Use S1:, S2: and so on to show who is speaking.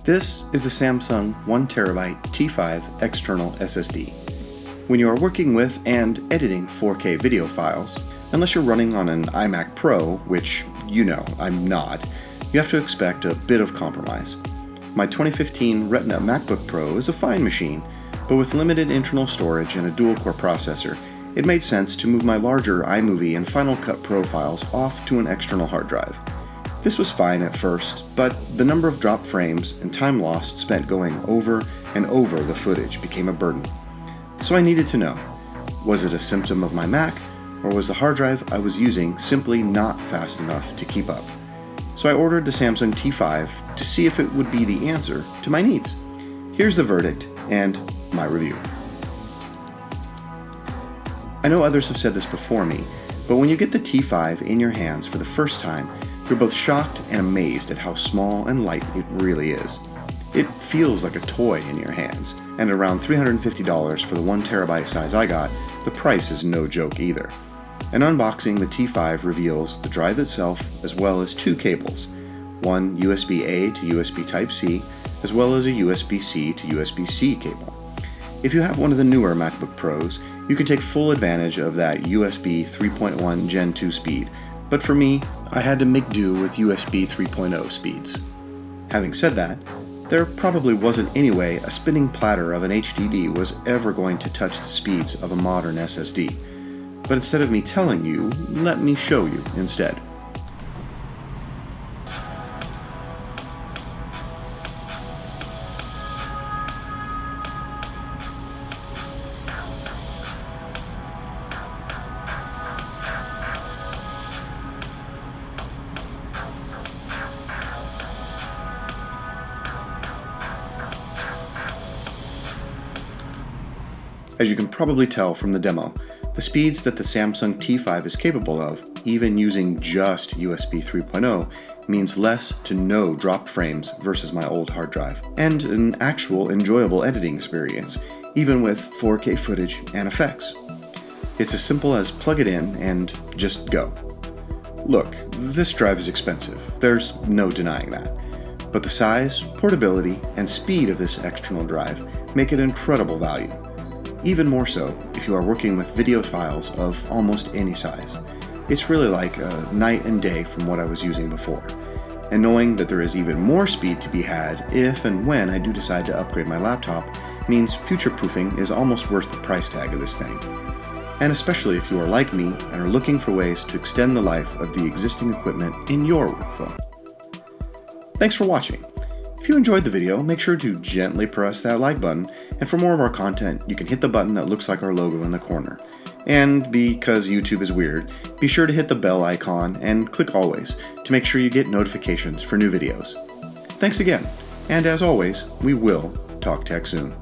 S1: This is the Samsung 1TB T5 external SSD. When you are working with and editing 4K video files, unless you're running on an iMac Pro, which you know I'm not, you have to expect a bit of compromise. My 2015 Retina MacBook Pro is a fine machine, but with limited internal storage and a dual-core processor, it made sense to move my larger iMovie and Final Cut Pro files off to an external hard drive. This was fine at first, but the number of dropped frames and time lost spent going over and over the footage became a burden. So I needed to know, was it a symptom of my Mac, or was the hard drive I was using simply not fast enough to keep up? So I ordered the Samsung T5 to see if it would be the answer to my needs. Here's the verdict and my review. I know others have said this before me, but when you get the T5 in your hands for the first time, you're both shocked and amazed at how small and light it really is. It feels like a toy in your hands, and at around $350 for the 1TB size I got, the price is no joke either. An unboxing, the T5 reveals the drive itself as well as two cables, one USB-A to USB Type-C, as well as a USB-C to USB-C cable. If you have one of the newer MacBook Pros, you can take full advantage of that USB 3.1 Gen 2 speed, but for me, I had to make do with USB 3.0 speeds. Having said that, there probably wasn't any way a spinning platter of an HDD was ever going to touch the speeds of a modern SSD. But instead of me telling you, let me show you instead. As you can probably tell from the demo, the speeds that the Samsung T5 is capable of, even using just USB 3.0, means less to no dropped frames versus my old hard drive, and an actual enjoyable editing experience, even with 4K footage and effects. It's as simple as plug it in and just go. Look, this drive is expensive, there's no denying that, but the size, portability, and speed of this external drive make it incredible value. Even more so if you are working with video files of almost any size. It's really like a night and day from what I was using before. And knowing that there is even more speed to be had if and when I do decide to upgrade my laptop means future-proofing is almost worth the price tag of this thing. And especially if you are like me and are looking for ways to extend the life of the existing equipment in your workflow. Thanks for watching. If you enjoyed the video, make sure to gently press that like button, and for more of our content, you can hit the button that looks like our logo in the corner. And because YouTube is weird, be sure to hit the bell icon and click always to make sure you get notifications for new videos. Thanks again, and as always, we will talk tech soon.